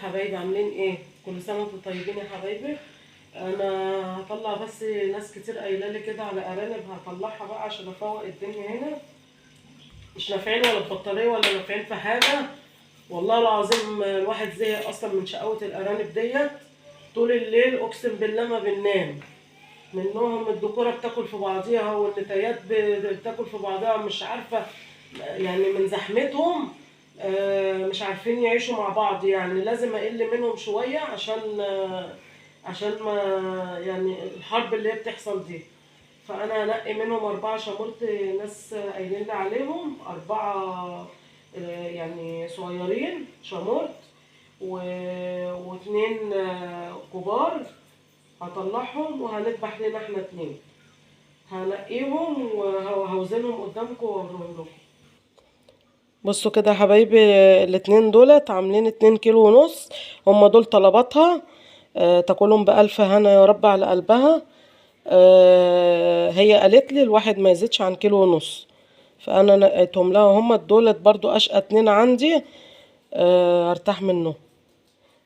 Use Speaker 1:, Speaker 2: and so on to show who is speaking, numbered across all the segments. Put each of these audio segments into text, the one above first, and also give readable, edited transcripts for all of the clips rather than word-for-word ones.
Speaker 1: حبايبي عاملين ايه؟ كل سنه وانتم طيبين يا حبايبي. انا هطلع بس ناس كتير قايله لي كده على ارانب، هطلعها بقى عشان افوق الدنيا هنا. مش نافعين ولا بطاريه ولا نافعين في حاجه. والله العظيم الواحد زهق اصلا من شقاوه الارانب ديت. طول الليل اقسم بالله ما بننام منهم. الذكوره بتاكل في بعضيها والنتايات بتاكل في بعضها، مش عارفه يعني من زحمتهم. مش عارفين يعيشوا مع بعض، يعني لازم اقل منهم شويه عشان ما يعني الحرب اللي هي بتحصل دي. فانا هنقي منهم 4 شمرت، ناس قايلين لي عليهم 4 يعني صغيرين شمرت واتنين كبار. هطلعهم وهنذبح لنا احنا 2. هنقيهم وهوزنهم قدامكم واوريهم لكم. بصوا كده يا حبايبي، الاتنين دولت عاملين 2 كيلو ونص. هما دول طلباتها. تاكلهم بألف هنا يا رب على قلبها. هي قالت لي الواحد ما يزيدش عن 1.5 كيلو. فانا نقيتهم لها. هما دولت برضو اشقى 2 عندي. ارتاح منه.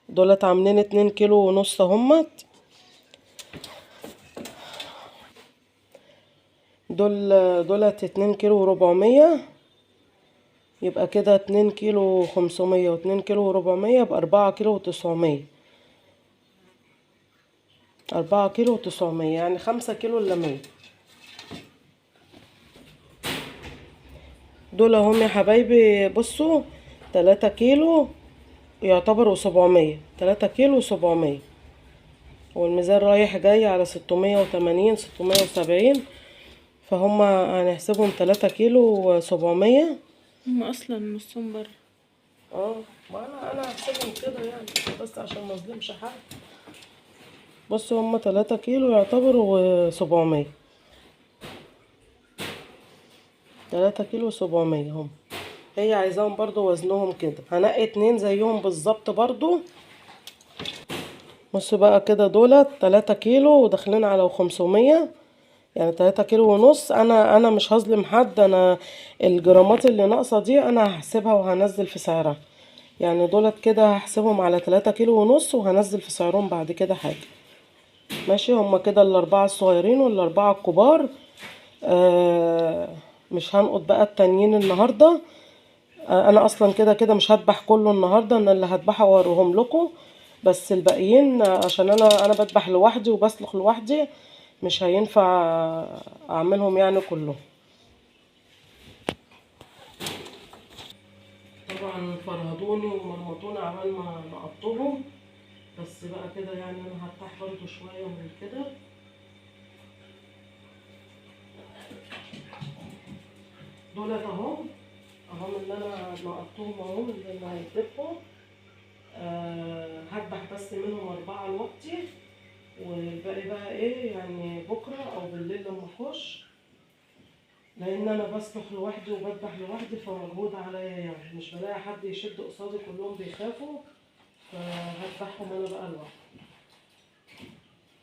Speaker 1: دولت عاملين 2 كيلو ونص همت. دولت 2 كيلو و400. يبقى كده 2 كيلو 500 و2 كيلو و400، يبقى 4 كيلو و900. 4 كيلو و900 يعني 5 كيلو الا 100. دول هم يا حبايبي. بصوا 3 كيلو يعتبروا 700. 3 كيلو و700. والميزان رايح جاي على 680 670. فهم هنحسبهم 3 كيلو و700.
Speaker 2: هم اصلا نصهم بره.
Speaker 1: ما انا هحسبهم كده يعني، بس عشان ما اظلمش حد. بصوا هم 3 كيلو يعتبروا 700. 3 كيلو و700 هم. هي عايزاهم برضو وزنهم كده. هنقي 2 زيهم بالظبط برضو. بصوا بقى كده دولت 3 كيلو وداخلين على 500. يعني 3 كيلو ونص. انا مش هظلم حد. انا الجرامات اللي ناقصه دي انا هحسبها وهنزل في سعرها. يعني دولت كده هحسبهم على 3 كيلو ونص وهنزل في سعرهم بعد كده حاجه. ماشي. هما كده ال4 الصغيرين وال4 الكبار. مش هنقط بقى التانيين النهارده. انا اصلا كده كده مش هذبح كله النهارده. انا اللي هذبحه واوريهم لكم. بس الباقيين عشان انا بذبح لوحدي وبسلخ لوحدي، مش هينفع اعملهم يعني كلهم. طبعا فرهدوني ومرمطوني عمال ما اقطهم. بس بقى كده يعني انا هرتاح برضو شويه من كده. دولت اهم اللي انا نقطتهم اهم اللي هيتذبحوا. هذبح بس منهم 4 لوقتي، والباقي بقى ايه يعني بكره او بالليل لما اخش. لان انا بسلخ لوحدي وبذبح لوحدي فمجهود عليا، يعني مش بلاقي حد يشد قصادي، كلهم بيخافوا. فهذبحهم انا بقى لوحدي.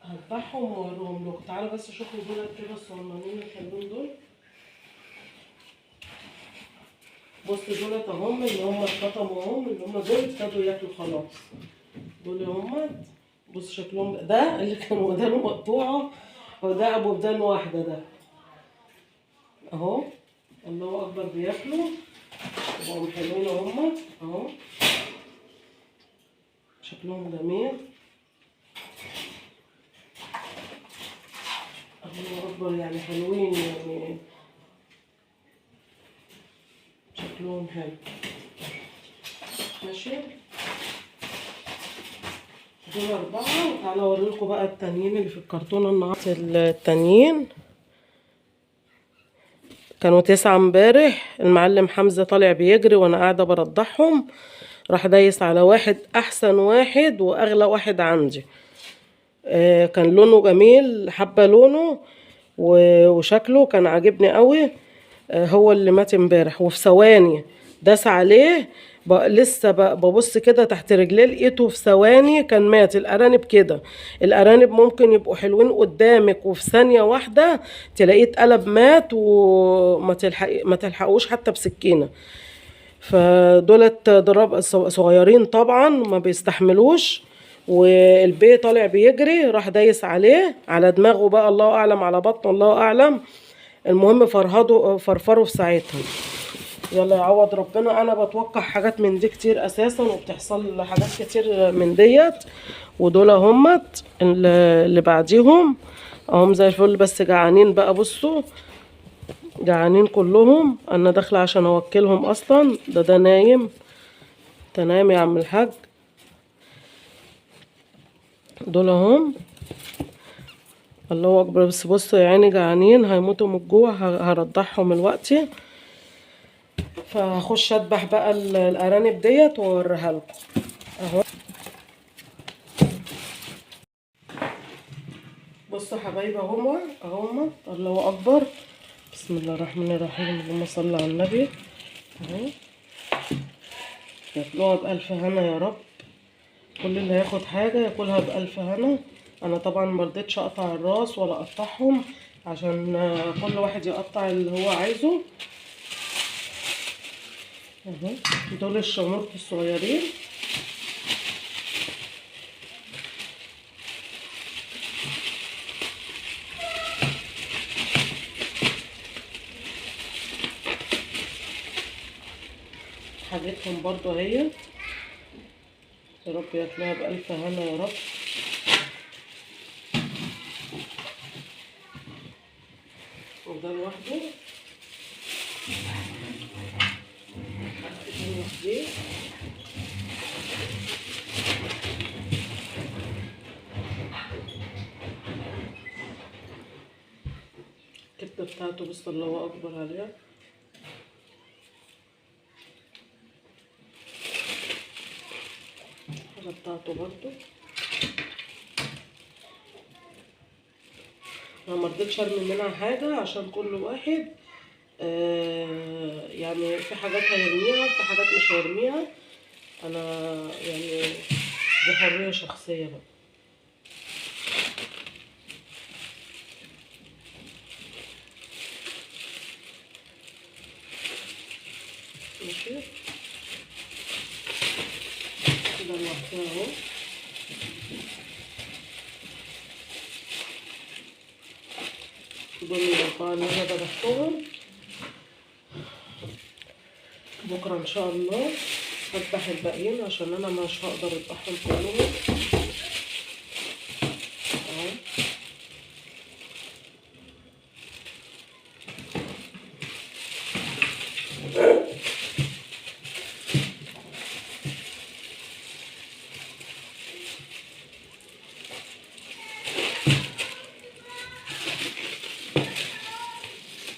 Speaker 1: هذبحهم واوريهم لكم. تعالوا بس شوفوا دول كده الصغننين الحلوين دول. بصوا دولت اهم اللي هم اتقطموا اهم، اللي هم دول ابتدوا ياكلوا خلاص. دول هم. بص شكلهم ده اللي كان ودانه مقطوعه، وده ابو ودان واحده ده اهو. الله اكبر بياكلوا. بقوا حلوين هم اهو. شكلهم جميل. الله اكبر يعني حلوين يعني. شكلهم حلو. ماشي. دول 4. وتعالوا اوريلكوا بقى التانيين اللي في الكرتونه النهارده. التانيين كانوا 9 امبارح. المعلم حمزة طالع بيجري وانا قاعدة برضعهم، راح دايس على واحد احسن واحد واغلى واحد عندي. كان لونه جميل، حبة لونه وشكله كان عاجبني قوي. هو اللي مات امبارح وفي ثواني داس عليه. لسه ببص كده تحت رجليه لقيته في ثواني كان مات. الارانب كده، الارانب ممكن يبقوا حلوين قدامك وفي ثانيه واحده تلاقيه اتقلب مات وما تلحقوش حتى بسكينه. فدولت ضرب صغيرين طبعا ما بيستحملوش، والبي طالع بيجري راح دايس عليه على دماغه بقى، الله اعلم على بطنه الله اعلم. المهم فرفروا في ساعتها. يلا يعوض ربنا. انا بتوقع حاجات من دي كتير اساسا، وبتحصل حاجات كتير من ديت. ودول همت اللي بعديهم اهم زي الفل، بس جعانين بقى. بصوا جعانين كلهم. انا داخله عشان اوكلهم اصلا. ده نايم. انت نايم يا عم الحاج؟ دول هم. الله اكبر. بس بصوا يا عيني جعانين هيموتوا من الجوع. هرضعهم دلوقتي. فهخش اذبح بقى الارانب ديت واوريها لكم اهو. بصوا حبايبي اهما الله اكبر. بسم الله الرحمن الرحيم. اللهم صل على النبي. اهو ياكلوها بألف هنا يا رب. كل اللي هياخد حاجة ياكلها بألف هنا. انا طبعا مرضتش اقطع الراس ولا اقطعهم، عشان كل واحد يقطع اللي هو عايزه. اهو دول الشمورت الصغيرين. حاجتهم برضو اهي. يا رب ياكلوها بألف هنا يا رب. وده لوحده. الكبدة بتاعته بسم الله أكبر عليها. الحاجة بتاعته برضو. أنا مرضتش أرمي منها حاجة عشان كل واحد يعني في حاجات هيرميها في حاجات مش هيرميها. أنا يعني دي حرية شخصية بقى. ماشي كده لوحدها اهو. دول الأربعة اللي أنا ذبحتهم. بكرة إن شاء الله هذبح الباقيين عشان أنا مش هقدر أذبحهم كلهم اهو.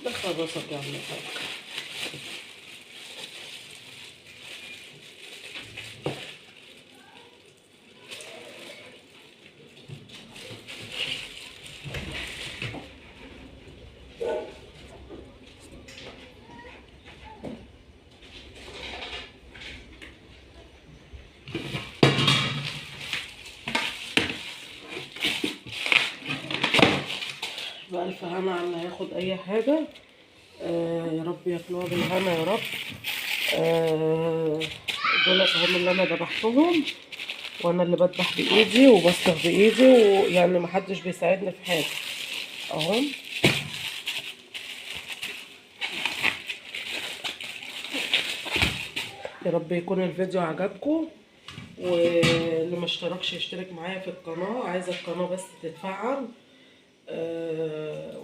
Speaker 1: دخل راسك يا عم الحاج. بألف هنا على اللي هياخد أي حاجة. يا رب ياكلوها بالهنا يا رب. دولت هم اللي أنا ذبحتهم، وأنا اللي بذبح بإيدي وبصرف بإيدي، ويعني محدش بيساعدني في حاجة أهو. يا رب يكون الفيديو عجبكم، واللي ما اشتركش يشترك معايا في القناة. عايزة القناة بس تتفعل.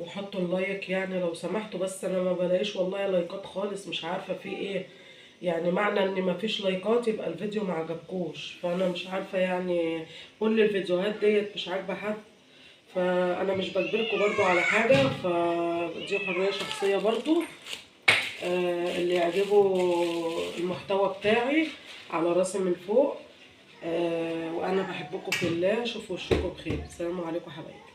Speaker 1: وحطوا اللايك يعني لو سمحتوا. بس انا ما بلاقيش والله لايكات خالص، مش عارفة في ايه يعني. معنى ان ما فيش لايكات يبقى الفيديو ما عجبكوش، فانا مش عارفة يعني. كل الفيديوهات ديت مش عاجبة حد، فانا مش بجبركم برضو على حاجة، فدي حرية شخصية برضو. اللي يعجبه المحتوى بتاعي على راسي من فوق. وانا بحبكم في الله. شوفوا وشكم بخير. السلام عليكم حبايبي.